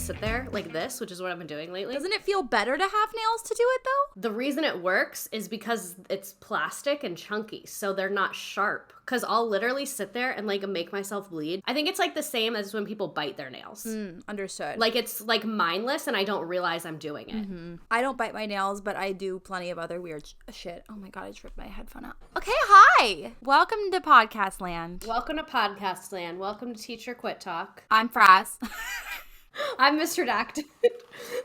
sit there like this, which is what I've been doing lately. Doesn't it feel better to have nails to do it, though? The reason it works is because it's plastic and chunky, so they're not sharp. Because I'll literally sit there and, like, make myself bleed. I think it's, like, the same as when people bite their nails. Understood. Like, it's, like, mindless, and I don't realize I'm doing it. Mm-hmm. I don't bite my nails, but I do plenty of other weird shit. Oh, my God, I tripped my headphone out. Okay, hi! Welcome to Podcast Land. Welcome to Podcast Land. Welcome to Teacher Quit Talk. I'm Frass. I'm Mr. Dact.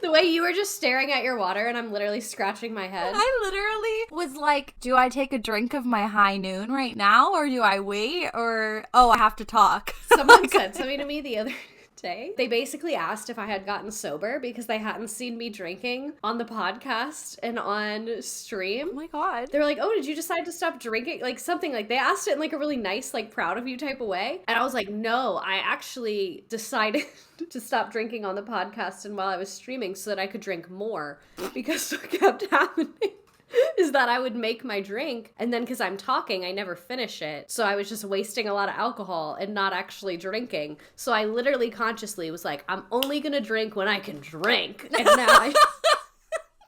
The way you were just staring at your water and I'm literally scratching my head. I literally was like, do I take a drink of my high noon right now or do I wait or, oh, I have to talk? Someone said something to me the other day. They basically asked if I had gotten sober because they hadn't seen me drinking on the podcast and on stream. Oh my God. They're like, oh, did you decide to stop drinking? Like something like they asked it in like a really nice, like proud of you type of way. And I was like, no, I actually decided to stop drinking on the podcast and while I was streaming so that I could drink more because what kept happening is that I would make my drink and then because I'm talking, I never finish it. So I was just wasting a lot of alcohol and not actually drinking. So I literally consciously was like, I'm only going to drink when I can drink. And now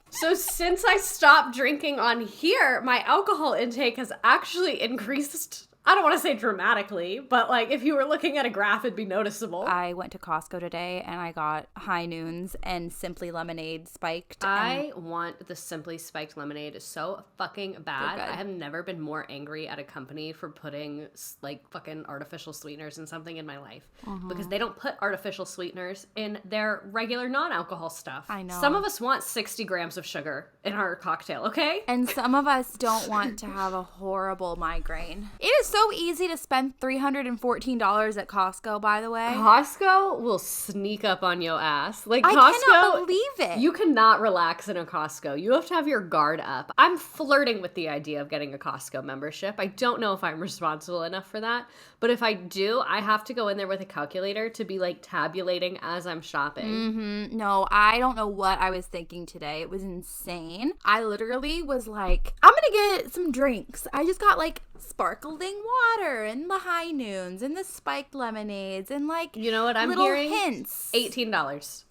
So since I stopped drinking on here, my alcohol intake has actually increased. I don't want to say dramatically, but like if you were looking at a graph, it'd be noticeable. I went to Costco today and I got high noons and Simply Lemonade spiked. I want the Simply Spiked lemonade so fucking bad. I have never been more angry at a company for putting like fucking artificial sweeteners in something in my life because they don't put artificial sweeteners in their regular non-alcohol stuff. I know. Some of us want 60 grams of sugar in our cocktail, okay? And some of us don't want to have a horrible migraine. It is so easy to spend $314 at Costco, by the way. Costco will sneak up on your ass. Like I Costco, cannot believe it. You cannot relax in a Costco. You have to have your guard up. I'm flirting with the idea of getting a Costco membership. I don't know if I'm responsible enough for that, but if I do, I have to go in there with a calculator to be like tabulating as I'm shopping. No, I don't know what I was thinking today. It was insane. I literally was like, I'm gonna get some drinks. I just got like sparkling water and the high noons and the spiked lemonades and like, you know what I'm little hearing? Hints. $18.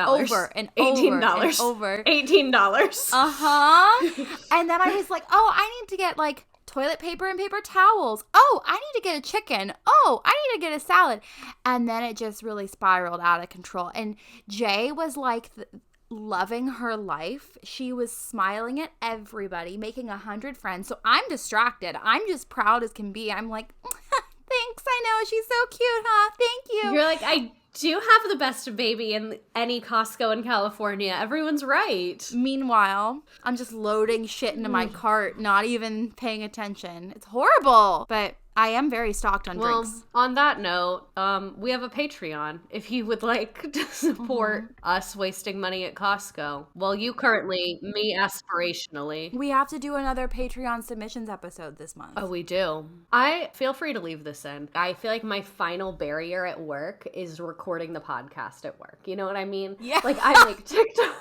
Over and $18. over. $18. And then I was like, oh, I need to get like toilet paper and paper towels. Oh, I need to get a chicken. Oh, I need to get a salad. And then it just really spiraled out of control. And Jay was like loving her life. She was smiling at everybody, making 100 friends. So I'm distracted. I'm just proud as can be. I'm like, thanks. I know. She's so cute, huh? Thank you. You're like, I do have the best baby in any Costco in California. Everyone's right. Meanwhile, I'm just loading shit into my cart, not even paying attention. It's horrible. But I am very stocked on drinks. On that note, we have a Patreon. If you would like to support us wasting money at Costco, well, you currently, me aspirationally. We have to do another Patreon submissions episode this month. Oh, we do. I feel free to leave this in. I feel like my final barrier at work is recording the podcast at work. You know what I mean? Yeah. Like I make TikTok.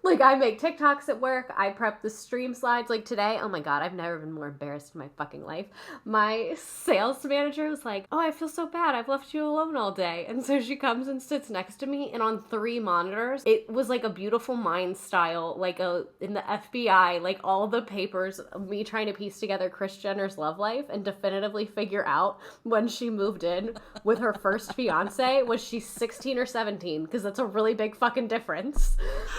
Like, I make TikToks at work. I prep the stream slides. Like, today, oh my God, I've never been more embarrassed in my fucking life. My sales manager was like, oh, I feel so bad. I've left you alone all day. And so she comes and sits next to me, and on 3 monitors, it was like a Beautiful Mind style, like in the FBI, like all the papers of me trying to piece together Kris Jenner's love life and definitively figure out when she moved in with her first fiance, was she 16 or 17? Because that's a really big fucking difference.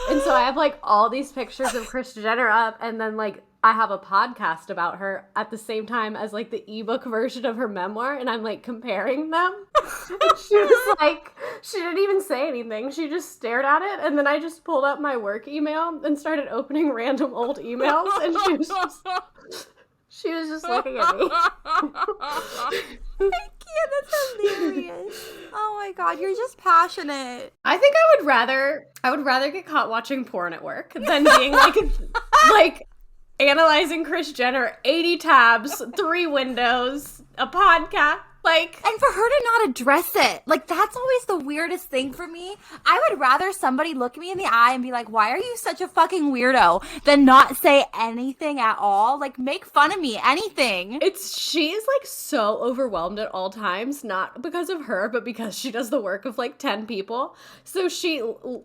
And so I have like all these pictures of Kris Jenner up, and then like I have a podcast about her at the same time as like the ebook version of her memoir, and I'm like comparing them. And she was like, she didn't even say anything. She just stared at it, and then I just pulled up my work email and started opening random old emails, and she was just looking at me. Thank you. That's hilarious. Oh my God, you're just passionate. I think I would rather get caught watching porn at work than being like analyzing Kris Jenner, 80 tabs, 3 windows, a podcast. Like, and for her to not address it, like, that's always the weirdest thing for me. I would rather somebody look me in the eye and be like, why are you such a fucking weirdo, than not say anything at all. Like, make fun of me, anything. she is like so overwhelmed at all times, not because of her, but because she does the work of like 10 people. So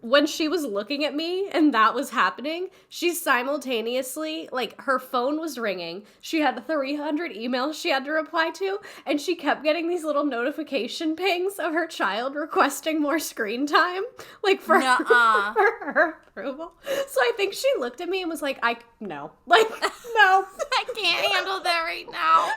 when she was looking at me and that was happening, she simultaneously, like, her phone was ringing. She had 300 emails she had to reply to, and she kept getting these little notification pings of her child requesting more screen time, like for her approval. So I think she looked at me and was like, no. Like, no. I can't handle that right now.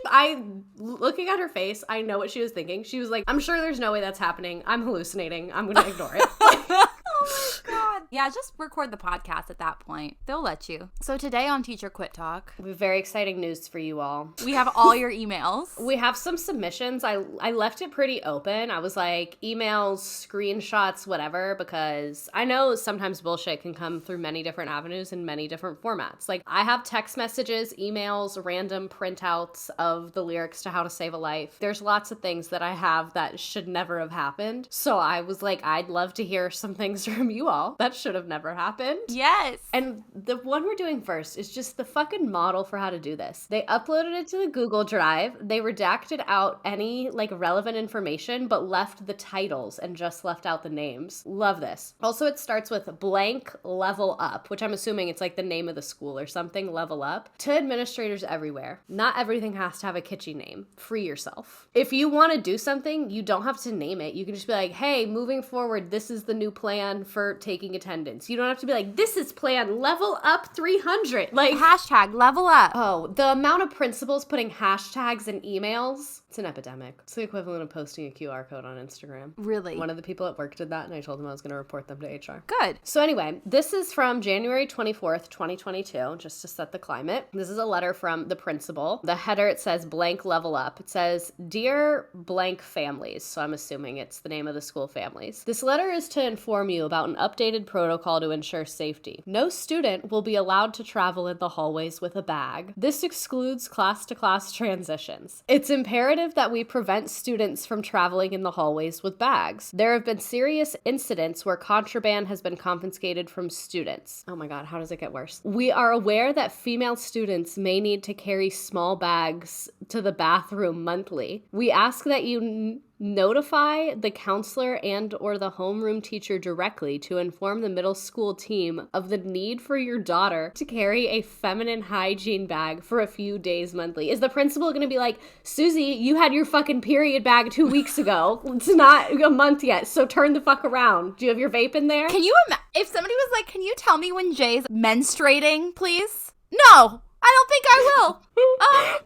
And looking at her face, I know what she was thinking. She was like, I'm sure there's no way that's happening. I'm hallucinating. I'm going to ignore it. Oh my God. Yeah, just record the podcast at that point. They'll let you. So today on Teacher Quit Talk, we have very exciting news for you all. We have all your emails. We have some submissions. I left it pretty open. I was like, emails, screenshots, whatever, because I know sometimes bullshit can come through many different avenues in many different formats. Like, I have text messages, emails, random printouts of the lyrics to How to Save a Life. There's lots of things that I have that should never have happened. So I was like, I'd love to hear some things from you all. That should have never happened. Yes. And the one we're doing first is just the fucking model for how to do this. They uploaded it to the Google Drive. They redacted out any like relevant information, but left the titles and just left out the names. Love this. Also, it starts with blank level up, which I'm assuming it's like the name of the school or something, level up. To administrators everywhere, not everything has to have a kitschy name. Free yourself. If you want to do something, you don't have to name it. You can just be like, hey, moving forward, this is the new plan for taking attendance. You don't have to be like, this is plan level up 300. Like, hashtag level up. Oh, the amount of principals putting hashtags in emails, it's an epidemic. It's the equivalent of posting a QR code on Instagram. Really? One of the people at work did that, and I told them I was going to report them to HR. Good. So anyway, this is from January 24th, 2022, just to set the climate. This is a letter from the principal. The header, it says blank level up. It says, Dear blank families. So I'm assuming it's the name of the school families. This letter is to inform you about an updated protocol to ensure safety. No student will be allowed to travel in the hallways with a bag. This excludes class-to-class transitions. It's imperative that we prevent students from traveling in the hallways with bags. There have been serious incidents where contraband has been confiscated from students. Oh my God, how does it get worse? We are aware that female students may need to carry small bags to the bathroom monthly. We ask that you notify the counselor and or the homeroom teacher directly to inform the middle school team of the need for your daughter to carry a feminine hygiene bag for a few days monthly. Is the principal going to be like, Susie, you had your fucking period bag 2 weeks ago. It's not a month yet, so turn the fuck around. Do you have your vape in there? Can you if somebody was like, can you tell me when Jay's menstruating, please? No, I don't think I will.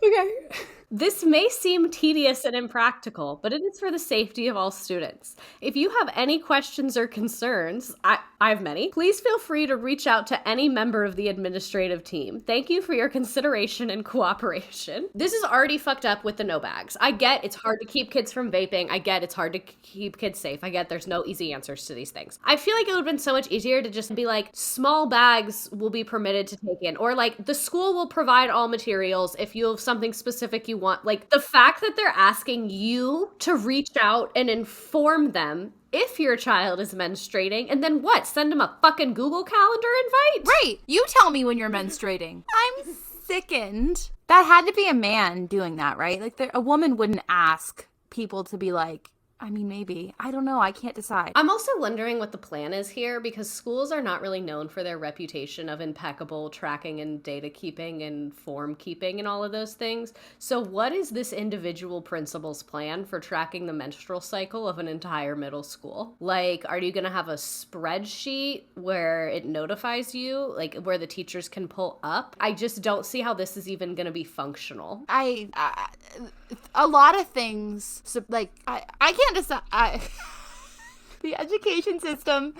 Okay. This may seem tedious and impractical, but it is for the safety of all students. If you have any questions or concerns, I have many, please feel free to reach out to any member of the administrative team. Thank you for your consideration and cooperation. This is already fucked up with the no bags. I get it's hard to keep kids from vaping. I get it's hard to keep kids safe. I get there's no easy answers to these things. I feel like it would have been so much easier to just be like, small bags will be permitted to take in, or like the school will provide all materials if you have something specific you want. Like, the fact that they're asking you to reach out and inform them if your child is menstruating, and then what? Send them a fucking Google Calendar invite? Right. You tell me when you're menstruating. I'm sickened. That had to be a man doing that, right? Like, a woman wouldn't ask people to be like, I mean, maybe. I don't know. I can't decide. I'm also wondering what the plan is here, because schools are not really known for their reputation of impeccable tracking and data keeping and form keeping and all of those things. So what is this individual principal's plan for tracking the menstrual cycle of an entire middle school? Like, are you going to have a spreadsheet where it notifies you, like where the teachers can pull up? I just don't see how this is even going to be functional. A lot of things, so, like, I can't decide. The education system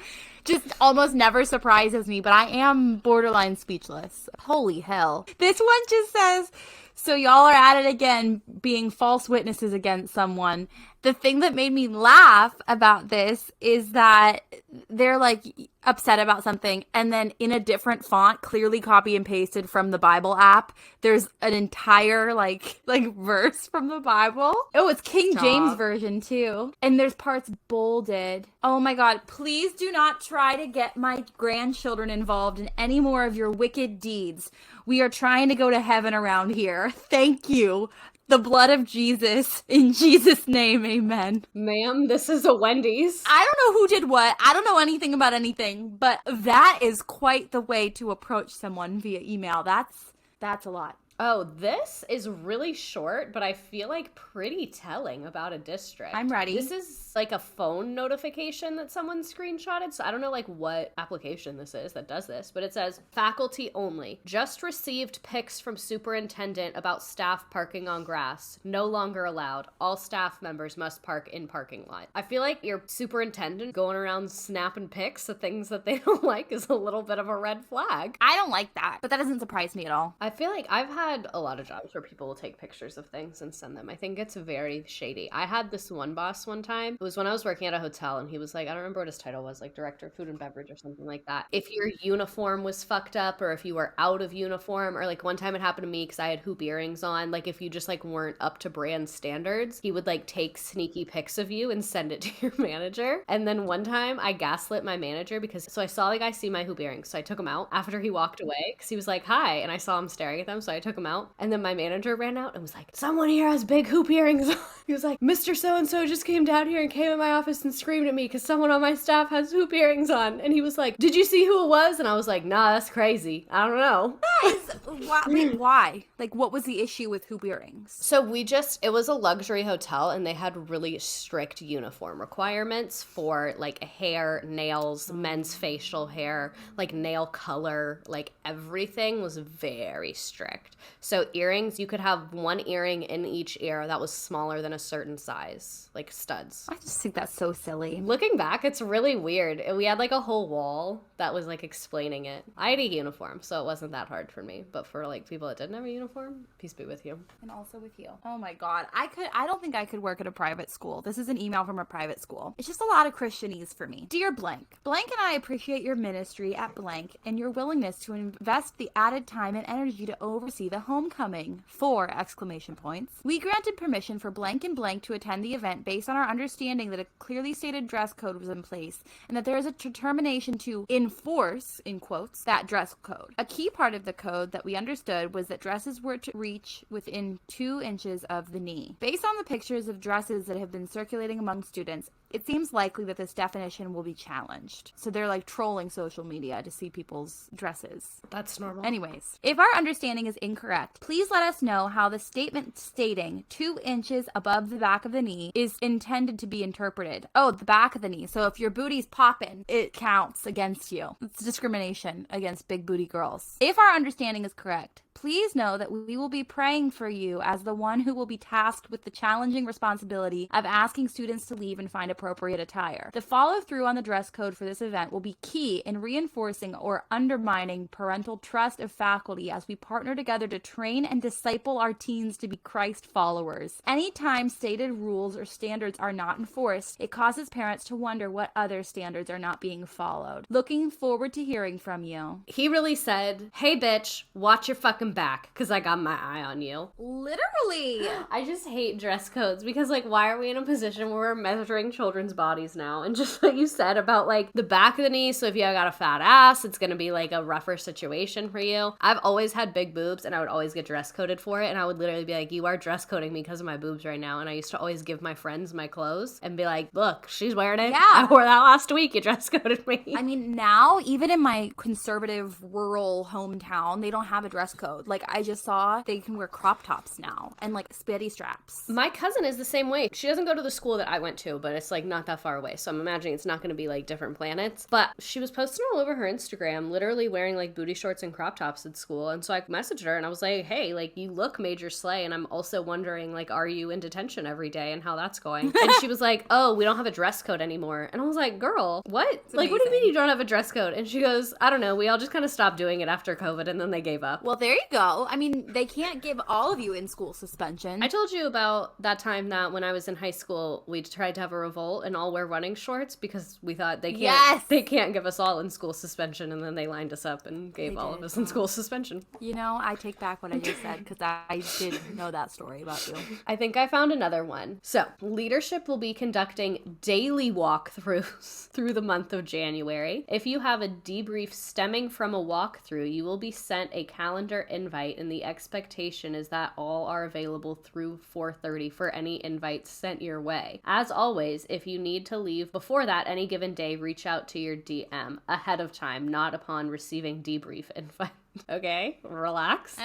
just almost never surprises me, but I am borderline speechless. Holy hell. This one just says, so y'all are at it again, being false witnesses against someone. The thing that made me laugh about this is that they're like upset about something, and then in a different font, clearly copy and pasted from the Bible app, there's an entire like verse from the Bible. Oh, it's King James version too. And there's parts bolded. Oh my God, please do not try to get my grandchildren involved in any more of your wicked deeds. We are trying to go to heaven around here. Thank you. The blood of Jesus. In Jesus' name, amen. Ma'am, this is a Wendy's. I don't know who did what. I don't know anything about anything, but that is quite the way to approach someone via email. That's a lot. Oh, this is really short, but I feel like pretty telling about a district. I'm ready. This is like a phone notification that someone screenshotted. So I don't know like what application this is that does this, but it says faculty only. Just received pics from superintendent about staff parking on grass. No longer allowed. All staff members must park in parking lot. I feel like your superintendent going around snapping pics of things that they don't like is a little bit of a red flag. I don't like that, but that doesn't surprise me at all. I feel like I've had a lot of jobs where people will take pictures of things and send them. I think it's very shady. I had this one boss one time. It was when I was working at a hotel, and he was like, I don't remember what his title was, like director of food and beverage or something like that. If your uniform was fucked up, or if you were out of uniform, or like one time it happened to me because I had hoop earrings on, like if you just like weren't up to brand standards, he would like take sneaky pics of you and send it to your manager. And then one time I gaslit my manager because so I saw the guy see my hoop earrings, so I took him out after he walked away because he was like, hi, and I saw him staring at them, so I took him out. And then my manager ran out and was like, someone here has big hoop earrings on. He was like, Mr. So-and-so just came down here and came in my office and screamed at me because someone on my staff has hoop earrings on. And he was like, did you see who it was? And I was like, nah, that's crazy. I don't know. Why? Like, what was the issue with hoop earrings? So it was a luxury hotel, and they had really strict uniform requirements for like hair, nails, men's facial hair, like nail color, like everything was very strict. So earrings, you could have one earring in each ear that was smaller than a certain size, like studs. I just think that's so silly. Looking back, it's really weird. We had like a whole wall that was like explaining it. I had a uniform, so it wasn't that hard for me. But for like people that didn't have a uniform, peace be with you. And also with you. Oh my God. I don't think I could work at a private school. This is an email from a private school. It's just a lot of Christianese for me. Dear Blank. Blank and I appreciate your ministry at Blank and your willingness to invest the added time and energy to oversee the homecoming. 4 exclamation points. We granted permission for Blank and Blank to attend the event based on our understanding that a clearly stated dress code was in place and that there is a determination to enforce, in quotes, that dress code. A key part of the code that we understood was that dresses were to reach within 2 inches of the knee. Based on the pictures of dresses that have been circulating among students, it seems likely that this definition will be challenged. So they're like trolling social media to see people's dresses. That's normal. Anyways, if our understanding is incorrect, please let us know how the statement stating 2 inches above the back of the knee is intended to be interpreted. Oh, the back of the knee. So if your booty's popping, it counts against you. It's discrimination against big booty girls. If our understanding is correct, please know that we will be praying for you as the one who will be tasked with the challenging responsibility of asking students to leave and find appropriate attire. The follow-through on the dress code for this event will be key in reinforcing or undermining parental trust of faculty as we partner together to train and disciple our teens to be Christ followers. Anytime stated rules or standards are not enforced, it causes parents to wonder what other standards are not being followed. Looking forward to hearing from you. He really said, hey bitch, watch your fucking back because I got my eye on you. Literally. I just hate dress codes because like why are we in a position where we're measuring children's bodies now? And just like you said about like the back of the knee, so if you got a fat ass, it's gonna be like a rougher situation for you. I've always had big boobs and I would always get dress coded for it, and I would literally be like, you are dress coding me because of my boobs right now. And I used to always give my friends my clothes and be like, look, she's wearing it. Yeah. I wore that last week. You dress coded me. I mean, now even in my conservative rural hometown, they don't have a dress code. code. Like, I just saw they can wear crop tops now and like spaghetti straps. My cousin is the same way. She doesn't go to the school that I went to, but it's like not that far away. So I'm imagining it's not going to be like different planets. But she was posting all over her Instagram, literally wearing like booty shorts and crop tops at school. And so I messaged her and I was like, hey, like you look major slay. And I'm also wondering, like, are you in detention every day and how that's going? And she was like, oh, we don't have a dress code anymore. And I was like, girl, what? Like, what do you mean you don't have a dress code? And she goes, I don't know. We all just kind of stopped doing it after COVID and then they gave up. Well, there you go. I mean, they can't give all of you in school suspension. I told you about that time that when I was in high school, we tried to have a revolt and all wear running shorts because we thought they can't give us all in school suspension, and then they lined us up and gave all of us in school suspension. You know, I take back what I just said because I did know that story about you. I think I found another one. So, leadership will be conducting daily walkthroughs through the month of January. If you have a debrief stemming from a walkthrough, you will be sent a calendar invite, and the expectation is that all are available through 4:30 for any invites sent your way. As always, if you need to leave before that any given day, reach out to your DM ahead of time, not upon receiving debrief invite. Okay, relax.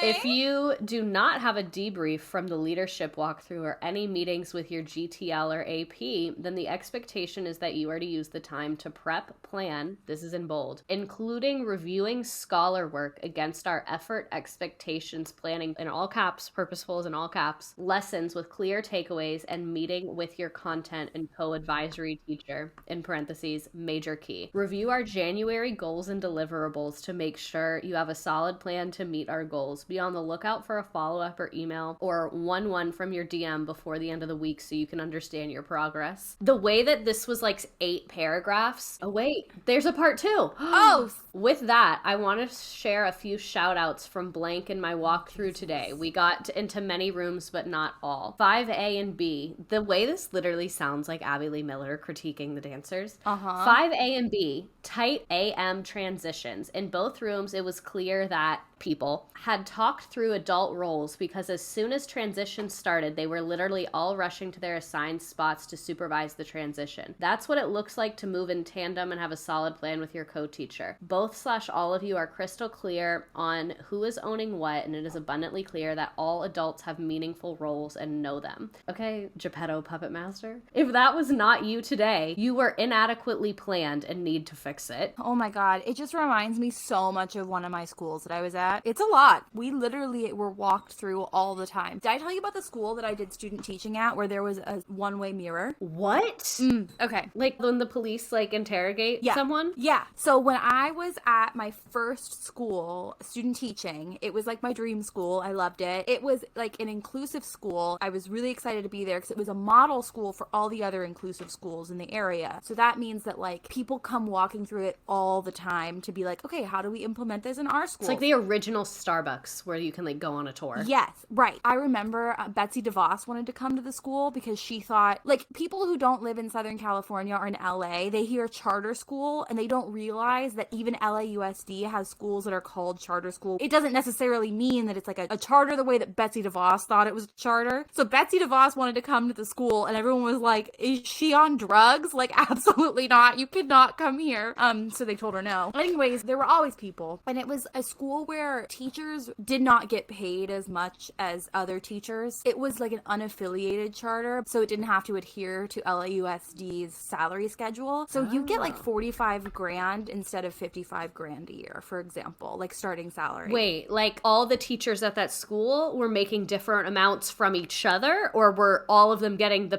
If you do not have a debrief from the leadership walkthrough or any meetings with your GTL or AP, then the expectation is that you are to use the time to prep, plan, this is in bold, including reviewing scholar work against our effort, expectations, planning in all caps, purposeful is in all caps, lessons with clear takeaways, and meeting with your content and co-advisory teacher, in parentheses, major key. Review our January goals and deliverables to make sure you have a solid plan to meet our goals. Be on the lookout for a follow-up or email or 1-1 from your DM before the end of the week so you can understand your progress. The way that this was like 8 paragraphs. Oh wait, there's a part 2. Oh! With that, I want to share a few shout outs from blank in my walkthrough today. We got into many rooms, but not all. 5A and B. The way this literally sounds like Abby Lee Miller critiquing the dancers. 5A and B, tight AM transitions. In both rooms, it was clear that people had talked through adult roles because as soon as transitions started, they were literally all rushing to their assigned spots to supervise the transition. That's what it looks like to move in tandem and have a solid plan with your co-teacher. Both/all of you are crystal clear on who is owning what, and it is abundantly clear that all adults have meaningful roles and know them. Okay, Geppetto Puppet Master? If that was not you today, you were inadequately planned and need to fix it. Oh my God, it just reminds me so much of one of my schools that I was at. It's a lot. We literally were walked through all the time. Did I tell you about the school that I did student teaching at where there was a one-way mirror? What? Okay. Like when the police like interrogate someone? Yeah. So when I was at my first school, student teaching, it was like my dream school. I loved it. It was like an inclusive school. I was really excited to be there because it was a model school for all the other inclusive schools in the area. So that means that like people come walking through it all the time to be like, okay, how do we implement this in our school? It's like the original Starbucks where you can like go on a tour. Yes, right. I remember Betsy DeVos wanted to come to the school because she thought, like, people who don't live in Southern California or in LA, they hear charter school and they don't realize that even LAUSD has schools that are called charter school. It doesn't necessarily mean that it's like a charter the way that Betsy DeVos thought it was a charter. So Betsy DeVos wanted to come to the school and everyone was like, is she on drugs? Like, absolutely not. You cannot come here. So they told her no. Anyways, there were always people, and it was a school where teachers did not get paid as much as other teachers. It was like an unaffiliated charter, so it didn't have to adhere to LAUSD's salary schedule. So you get like 45 grand instead of 55 grand a year, for example, like starting salary. Wait, like all the teachers at that school were making different amounts from each other, or were all of them getting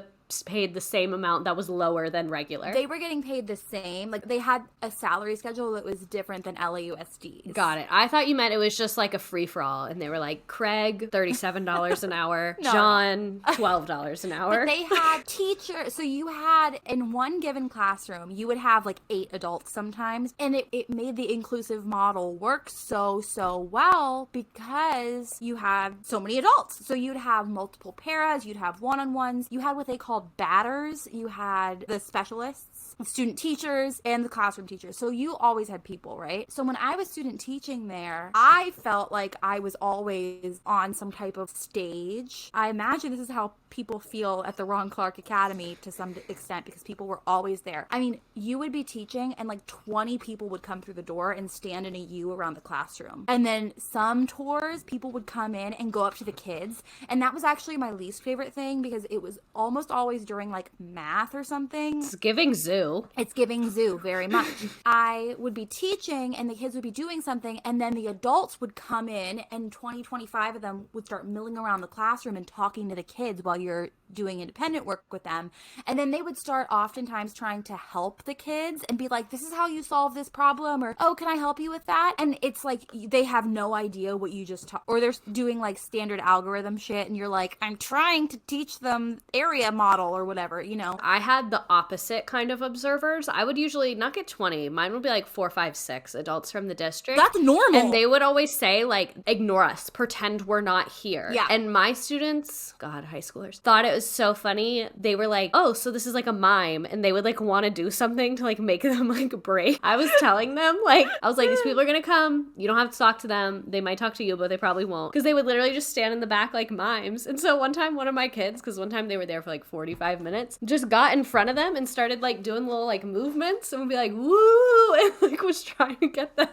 paid the same amount that was lower than regular? They were getting paid the same. Like, they had a salary schedule that was different than LAUSD's. Got it. I thought you meant it was just like a free-for-all, and they were like, Craig, $37 an hour, no. John, $12 an hour. But they had teachers, so you had, in one given classroom, you would have like 8 adults sometimes, and it made the inclusive model work so well because you had so many adults. So you'd have multiple paras, you'd have one-on-ones, you had what they called batters, you had the specialists, student teachers and the classroom teachers. So you always had people, right? So when I was student teaching there, I felt like I was always on some type of stage. I imagine this is how people feel at the Ron Clark Academy to some extent, because people were always there. I mean, you would be teaching and like 20 people would come through the door and stand in a U around the classroom. And then some tours, people would come in and go up to the kids. And that was actually my least favorite thing, because it was almost always during like math or something. It's giving zoo. It's giving zoo very much. I would be teaching and the kids would be doing something, and then the adults would come in and 25 of them would start milling around the classroom and talking to the kids while you're doing independent work with them. And then they would start oftentimes trying to help the kids and be like, this is how you solve this problem, or, oh, can I help you with that? And it's like they have no idea what you just taught, or they're doing like standard algorithm shit, and you're like, I'm trying to teach them area model or whatever, you know? I had the opposite kind of observers. I would usually not get 20. Mine would be like 4, 5, 6 adults from the district. That's normal. And they would always say, like, ignore us, pretend we're not here. Yeah. And my students, God, high schoolers, thought it was so funny. They were like, oh, so this is like a mime. And they would like want to do something to like make them like break. I was telling them, like, I was like, these people are going to come. You don't have to talk to them. They might talk to you, but they probably won't. Because they would literally just stand in the back like mimes. And so one time, one of my kids, because one time they were there for like 45 minutes, just got in front of them and started like doing little like movements and would be like, woo, and like was trying to get them.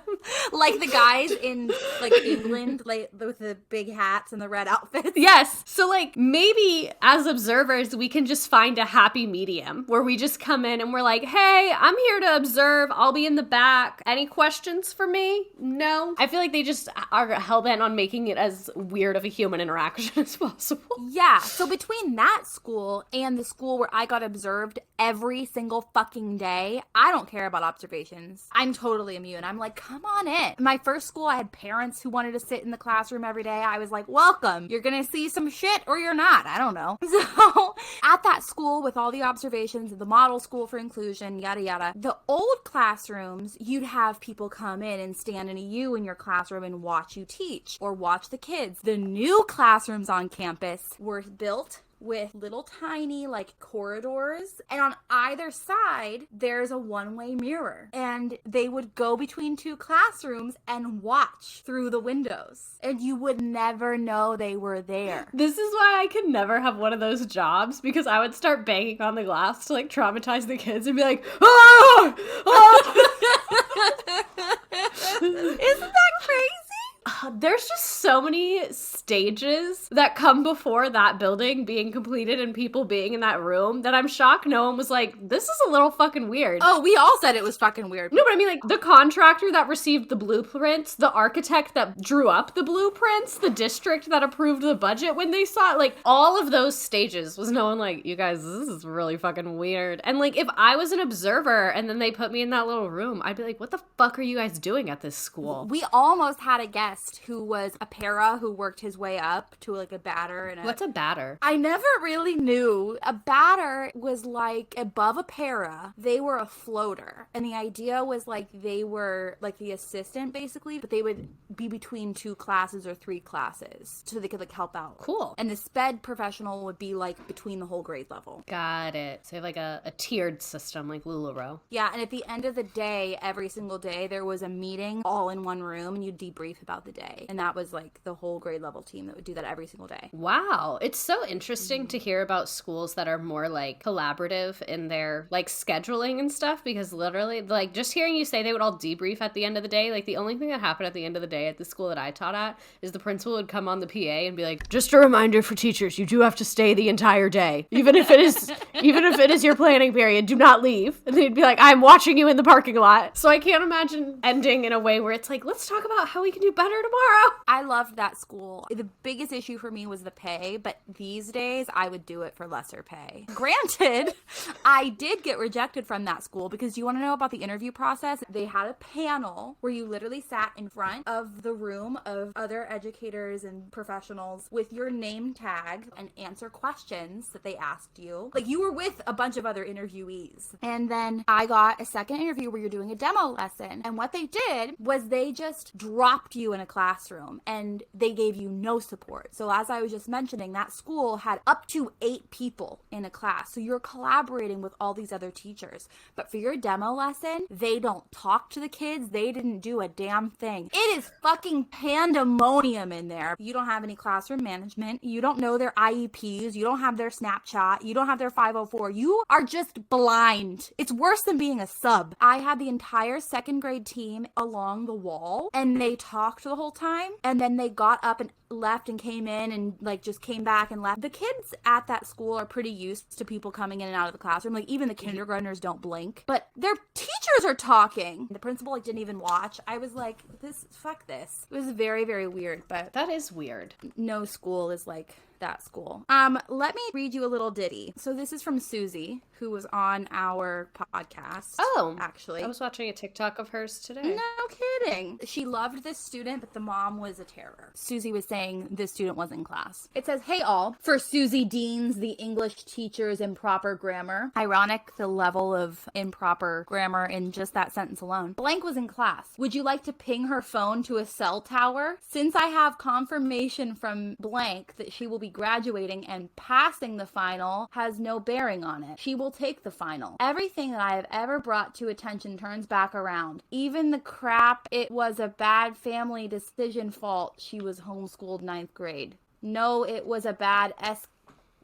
Like the guys in like England, like with the big hats and the red outfits. Yes. So like maybe as observers, we can just find a happy medium where we just come in and we're like, hey, I'm here to observe. I'll be in the back. Any questions for me? No. I feel like they just are hell-bent on making it as weird of a human interaction as possible. Yeah. So between that school and the school where I got observed every single fucking day, I don't care about observations. I'm totally immune. I'm like, come on in. My first school, I had parents who wanted to sit in the classroom every day. I was like, welcome. You're going to see some shit or you're not. I don't know. So at that school with all the observations, the model school for inclusion, yada, yada, the old classrooms, you'd have people come in and stand in a U in your classroom and watch you teach or watch the kids. The new classrooms on campus were built with little tiny like corridors, and on either side there's a one-way mirror, and they would go between two classrooms and watch through the windows, and you would never know they were there. This is why I could never have one of those jobs, because I would start banging on the glass to like traumatize the kids and be like, ah! Ah! Isn't that crazy? There's just so many stages that come before that building being completed and people being in that room that I'm shocked no one was like, this is a little fucking weird. Oh, we all said it was fucking weird. No, but I mean, like, the contractor that received the blueprints, the architect that drew up the blueprints, the district that approved the budget when they saw it, like, all of those stages was no one like, you guys, this is really fucking weird. And, like, if I was an observer and then they put me in that little room, I'd be like, what the fuck are you guys doing at this school? We almost had a guest who was a para who worked his way up to like a batter. And What's a batter? I never really knew. A batter was like above a para. They were a floater. And the idea was like they were like the assistant basically, but they would be between 2 classes or 3 classes so they could like help out. Cool. And the sped professional would be like between the whole grade level. Got it. So you have like a tiered system like LuLaRoe. Yeah, and at the end of the day, every single day, there was a meeting all in one room and you'd debrief about the day. And that was like the whole grade level team that would do that every single day. Wow. It's so interesting to hear about schools that are more like collaborative in their like scheduling and stuff, because literally like just hearing you say they would all debrief at the end of the day, like the only thing that happened at the end of the day at the school that I taught at is the principal would come on the PA and be like, just a reminder for teachers, you do have to stay the entire day. Even if it is your planning period, do not leave. And they'd be like, I'm watching you in the parking lot. So I can't imagine ending in a way where it's like, let's talk about how we can do better tomorrow. I loved that school. The biggest issue for me was the pay, but these days I would do it for lesser pay. Granted, I did get rejected from that school because you want to know about the interview process? They had a panel where you literally sat in front of the room of other educators and professionals with your name tag and answer questions that they asked you. Like you were with a bunch of other interviewees. And then I got a second interview where you're doing a demo lesson. And what they did was they just dropped you in a classroom and they gave you no support. So as I was just mentioning, that school had up to 8 people in a class. So you're collaborating with all these other teachers. But for your demo lesson, they don't talk to the kids. They didn't do a damn thing. It is fucking pandemonium in there. You don't have any classroom management. You don't know their IEPs. You don't have their Snapchat. You don't have their 504. You are just blind. It's worse than being a sub. I had the entire second grade team along the wall and they talked the whole time, and then they got up and left and came in and like just came back and left. The kids at that school are pretty used to people coming in and out of the classroom. Like even the kindergartners don't blink, but their teachers are talking. The principal like didn't even watch. I was like, fuck this. It was very, very weird, but that is weird. No school is like that school. Let me read you a little ditty. So this is from Susie, who was on our podcast. Oh, actually. I was watching a TikTok of hers today. No kidding. She loved this student, but the mom was a terror. Susie was saying this student was in class. It says, "Hey all, for Susie Deans, the English teacher's improper grammar." Ironic, the level of improper grammar in just that sentence alone. "Blank was in class. Would you like to ping her phone to a cell tower? Since I have confirmation from blank that she will be graduating and passing the final has no bearing on it. She will take the final. Everything that I have ever brought to attention turns back around. Even the crap it was a bad family decision fault. She was homeschooled 9th grade. No, it was a bad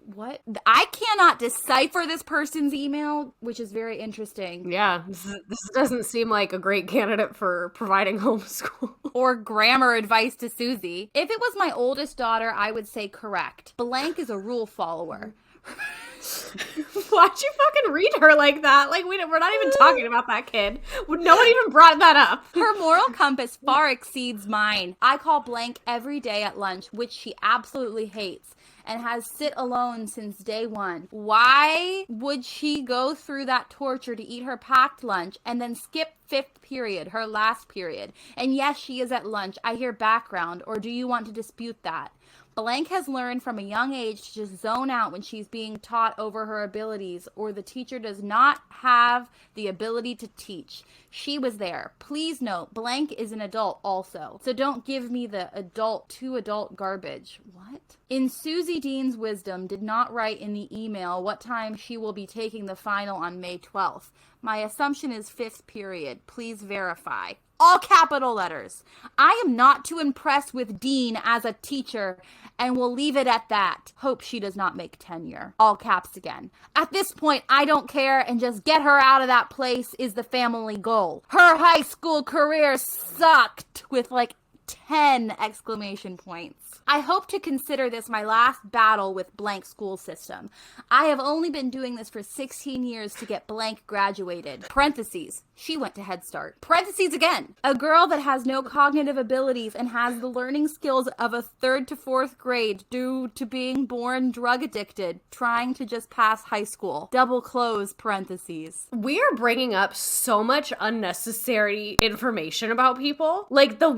what? I cannot decipher this person's email, which is very interesting. Yeah, this doesn't seem like a great candidate for providing homeschool. Or grammar advice to Susie. If it was my oldest daughter, I would say correct. Blank is a rule follower. Why'd you fucking read her like that? Like, we're not even talking about that kid. No one even brought that up. Her moral compass far exceeds mine. I call blank every day at lunch, which she absolutely hates, and has sit alone since day one. Why would she go through that torture to eat her packed lunch and then skip 5th period, her last period? And yes, she is at lunch. I hear background. Or do you want to dispute that? Blank has learned from a young age to just zone out when she's being taught over her abilities, or the teacher does not have the ability to teach. She was there. Please note, blank is an adult also, so don't give me the adult to adult garbage. What? In Susie Dean's wisdom, did not write in the email what time she will be taking the final on May 12th. My assumption is 5th period. Please verify. All capital letters. I am not too impressed with Dean as a teacher and will leave it at that. Hope she does not make tenure. All caps again. At this point, I don't care and just get her out of that place is the family goal. Her high school career sucked with like 10 exclamation points. I hope to consider this my last battle with blank school system. I have only been doing this for 16 years to get blank graduated. Parentheses. She went to Head Start. Parentheses again. A girl that has no cognitive abilities and has the learning skills of a 3rd to 4th grade due to being born drug addicted, trying to just pass high school. Double close parentheses. We are bringing up so much unnecessary information about people. Like the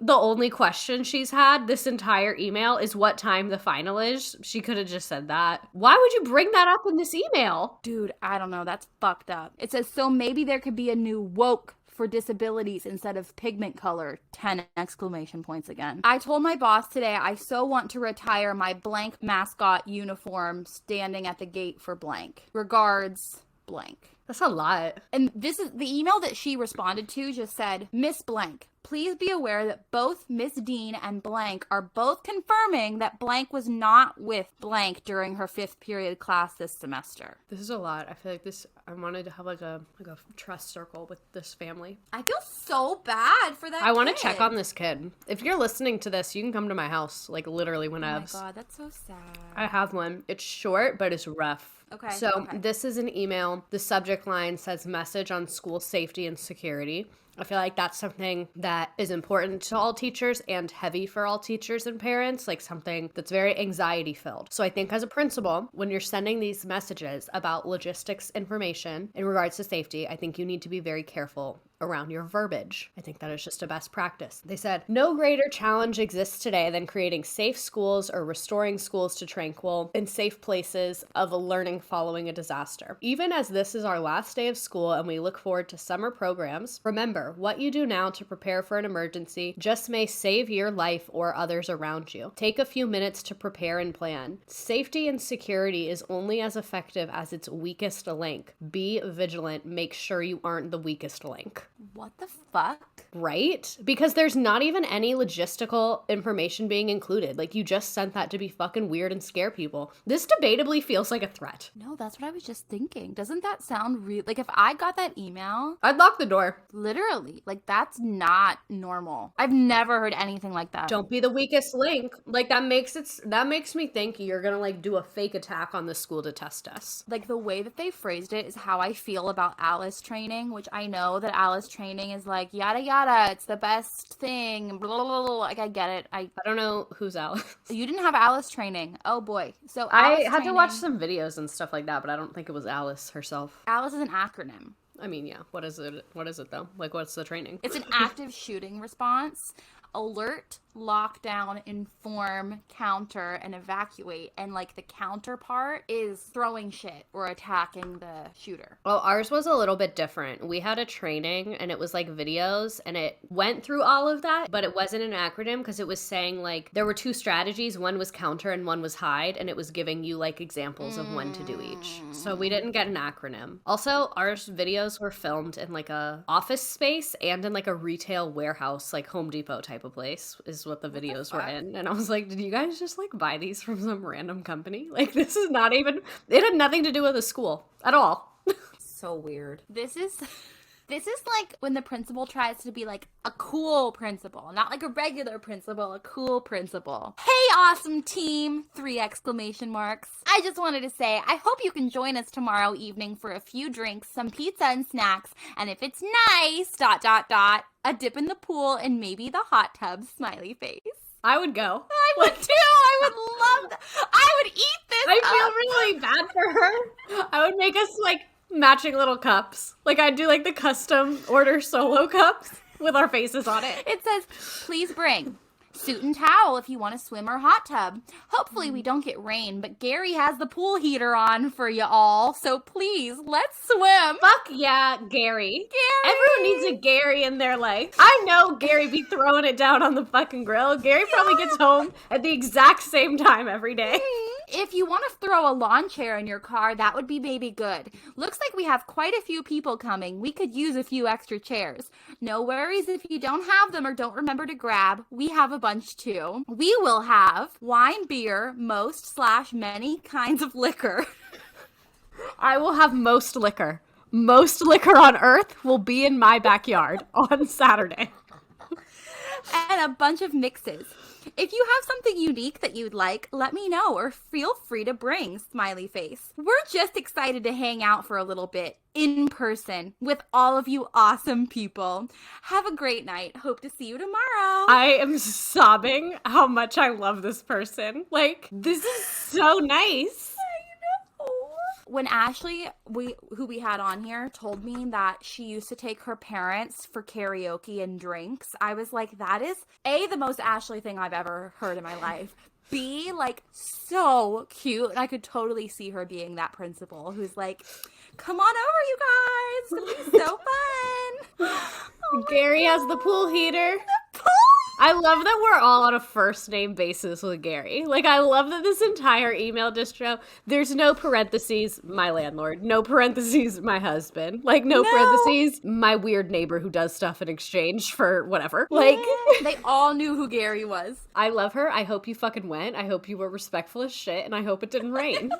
only question she's had this entire email is what time the final is. She could have just said that. Why would you bring that up in this email? Dude, I don't know. That's fucked up. It says, so maybe there could be a new woke for disabilities instead of pigment color. 10 exclamation points again. I told my boss today I so want to retire my blank mascot uniform standing at the gate for blank. Regards, blank. That's a lot. And this is the email that she responded to just said, Miss Blank, please be aware that both Miss Dean and blank are both confirming that blank was not with blank during her 5th period class this semester. This is a lot. I feel like I wanted to have like a trust circle with this family. I feel so bad for that I want to check on this kid. If you're listening to this, you can come to my house, like literally whenevs. Oh my God, that's so sad. I have one. It's short, but it's rough. Okay. So this is an email. The subject line says message on school safety and security. I feel like that's something that is important to all teachers and heavy for all teachers and parents, like something that's very anxiety filled. So I think as a principal, when you're sending these messages about logistics information in regards to safety, I think you need to be very careful around your verbiage. I think that is just a best practice. They said, no greater challenge exists today than creating safe schools or restoring schools to tranquil and safe places of learning following a disaster. Even as this is our last day of school and we look forward to summer programs, remember, what you do now to prepare for an emergency just may save your life or others around you. Take a few minutes to prepare and plan. Safety and security is only as effective as its weakest link. Be vigilant. Make sure you aren't the weakest link. What the fuck? Right? Because there's not even any logistical information being included. Like, you just sent that to be fucking weird and scare people. This debatably feels like a threat. No, that's what I was just thinking. Doesn't that sound real? Like, if I got that email, I'd lock the door. literally, like, that's not normal. I've never heard anything like that. Don't be the weakest link. Like, that makes me think you're gonna, like, do a fake attack on the school to test us. Like, the way that they phrased it is how I feel about Alice training, which I know that Alice training is like, yada yada, it's the best thing, blah, blah, blah, blah. Like, I get it. I don't know who's Alice. You didn't have Alice training. Oh boy. So I had to watch some videos and stuff like that, but I don't think it was Alice herself. Alice is an acronym. I mean, yeah. What is it though? Like, what's the training? It's an active shooting response. Alert, lockdown, inform, counter, and evacuate. And, like, the counter part is throwing shit or attacking the shooter. Well, ours was a little bit different. We had a training, and it was, like, videos, and it went through all of that, but it wasn't an acronym because it was saying, like, there were two strategies. One was counter and one was hide, and it was giving you, like, examples of when to do each. So we didn't get an acronym. Also, our videos were filmed in, like, a office space and in, like, a retail warehouse, like, Home Depot type of place is what the videos were in. And I was like, did you guys just, like, buy these from some random company? Like, this is not even, it had nothing to do with the school at all. So weird. This is like when the principal tries to be like a cool principal, not like a regular principal, a cool principal. Hey, awesome team! 3 exclamation marks. I just wanted to say, I hope you can join us tomorrow evening for a few drinks, some pizza and snacks, and if it's nice, ... a dip in the pool and maybe the hot tub, smiley face. I would go. I would too. I would love that. I would eat this. I feel really bad for her. I would make us, like, matching little cups. Like, I'd do, like, the custom order solo cups with our faces on it. It says, please bring suit and towel if you want to swim or hot tub. Hopefully we don't get rain, but Gary has the pool heater on for you all, so please, let's swim. Fuck yeah, Gary. Gary! Everyone needs a Gary in their life. I know Gary be throwing it down on the fucking grill. Gary probably gets home at the exact same time every day. If you want to throw a lawn chair in your car, that would be maybe good. Looks like we have quite a few people coming. We could use a few extra chairs. No worries if you don't have them or don't remember to grab. We have a bunch too. We will have wine, beer, most/many kinds of liquor. I will have most liquor. Most liquor on earth will be in my backyard on Saturday. And a bunch of mixes. If you have something unique that you'd like, let me know or feel free to bring, smiley face. We're just excited to hang out for a little bit in person with all of you awesome people. Have a great night. Hope to see you tomorrow. I am sobbing how much I love this person. Like, this is so nice. When Ashley, who we had on here, told me that she used to take her parents for karaoke and drinks, I was like, that is, A, the most Ashley thing I've ever heard in my life. B, like, so cute. And I could totally see her being that principal who's like, come on over, you guys. It's going to be so fun. Oh Gary has the pool heater. I love that we're all on a first name basis with Gary. Like, I love that this entire email distro, there's no parentheses, my landlord, no parentheses, my husband, like, no parentheses, my weird neighbor who does stuff in exchange for whatever. Like, they all knew who Gary was. I love her. I hope you fucking went. I hope you were respectful as shit, and I hope it didn't rain.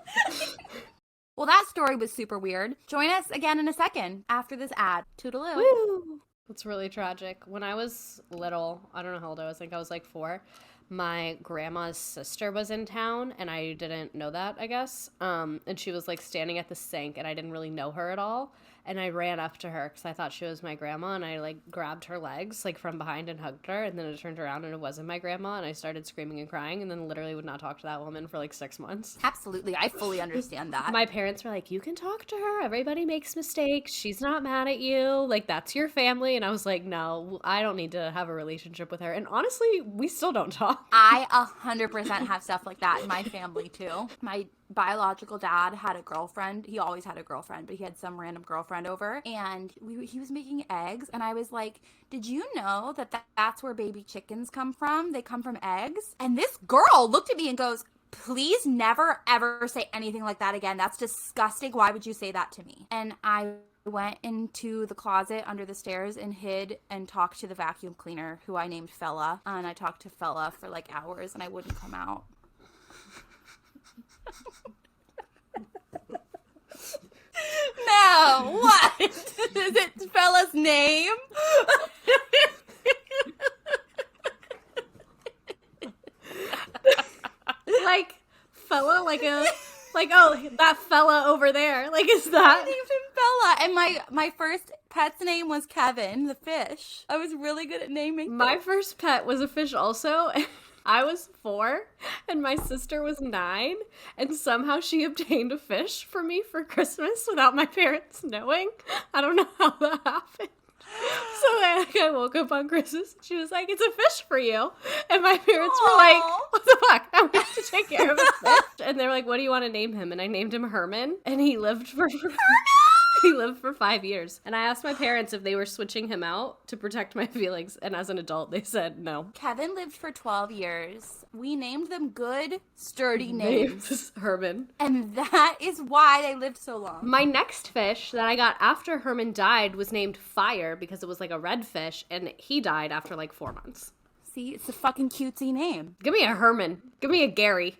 Well, that story was super weird. Join us again in a second after this ad. Toodaloo. Woo! It's really tragic. When I was little, I don't know how old I was, I think I was like 4, my grandma's sister was in town, and I didn't know that, I guess. And she was like standing at the sink, and I didn't really know her at all. And I ran up to her because I thought she was my grandma, and I like grabbed her legs like from behind and hugged her, and then I turned around and it wasn't my grandma, and I started screaming and crying, and then literally would not talk to that woman for like 6 months. Absolutely. I fully understand that. My parents were like, you can talk to her. Everybody makes mistakes. She's not mad at you. Like, that's your family. And I was like, no, I don't need to have a relationship with her. And honestly, we still don't talk. I 100% have stuff like that in my family too. My biological dad had a girlfriend. He always had a girlfriend, but he had some random girlfriend over, and he was making eggs, and I was like, did you know that's where baby chickens come from? They come from eggs. And this girl looked at me and goes, please never ever say anything like that again. That's disgusting. Why would you say that to me? And I went into the closet under the stairs and hid and talked to the vacuum cleaner, who I named Fella, and I talked to Fella for like hours, and I wouldn't come out. Now, what? Is it Fella's name? Like, Fella, like, oh, that fella over there. Like, is that? I named him Fella. And my first pet's name was Kevin, the fish. I was really good at naming My things. first pet was a fish also. I was 4 and my sister was 9, and somehow she obtained a fish for me for Christmas without my parents knowing. I don't know how that happened. So I woke up on Christmas and she was like, it's a fish for you. And my parents were like, what the fuck? I want to take care of a fish. And they were like, what do you want to name him? And I named him Herman, and he lived for... He lived for 5 years. And I asked my parents if they were switching him out to protect my feelings. And as an adult, they said no. Kevin lived for 12 years. We named them good, sturdy names. Herman. And that is why they lived so long. My next fish that I got after Herman died was named Fire because it was like a red fish. And he died after like 4 months. See, it's a fucking cutesy name. Give me a Herman. Give me a Gary.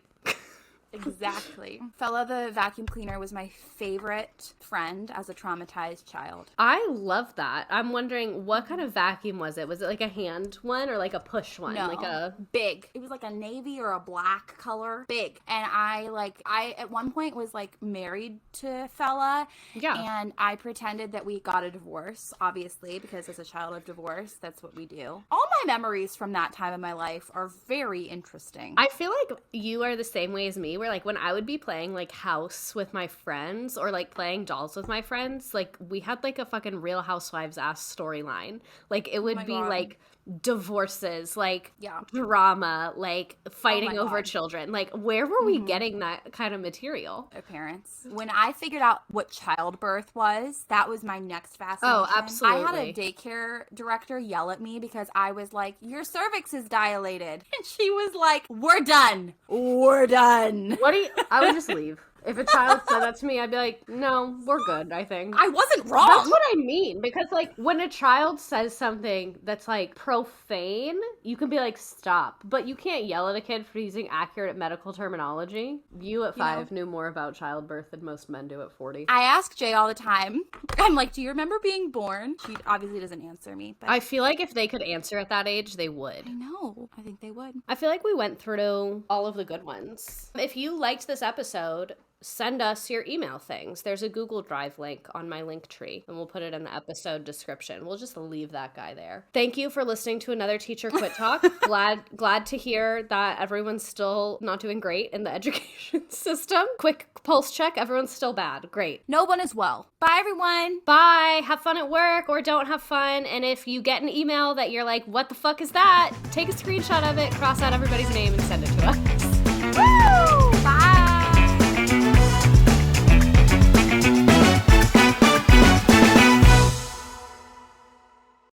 Exactly. Fella the vacuum cleaner was my favorite friend as a traumatized child. I love that. I'm wondering, what kind of vacuum was it? Was it like a hand one or like a push one? No, like a big. It was like a navy or a black color. Big. And I at one point was like married to Fella. Yeah. And I pretended that we got a divorce, obviously, because as a child of divorce, that's what we do. All my memories from that time in my life are very interesting. I feel like you are the same way as me, where like when I would be playing like house with my friends or like playing dolls with my friends, like we had like a fucking Real Housewives ass storyline. Like it would be God. like divorces, like Yeah. drama, like fighting over God. children. Like where were we getting that kind of material? Their parents. When I figured out what childbirth was, that was my next fascination. Oh, absolutely. I had a daycare director yell at me because I was like, your cervix is dilated. And she was like, we're done. We're done. What do you, I would just leave. If a child said that to me, I'd be like, no, we're good, I think. I wasn't wrong. That's what I mean. Because, like, when a child says something that's, like, profane, you can be like, stop. But you can't yell at a kid for using accurate medical terminology. You at 5 knew more about childbirth than most men do at 40. I ask Jay all the time. I'm like, do you remember being born? She obviously doesn't answer me. But I feel like if they could answer at that age, they would. I know. I think they would. I feel like we went through all of the good ones. If you liked this episode, send us your email things. There's a Google Drive link on my link tree, and we'll put it in the episode description. We'll just leave that guy there. Thank you for listening to another Teacher Quit Talk. Glad to hear that everyone's still not doing great in the education system. Quick pulse check. Everyone's still bad. Great. No one is well. Bye, everyone. Bye. Have fun at work or don't have fun. And if you get an email that you're like, what the fuck is that? Take a screenshot of it, cross out everybody's name, and send it to us.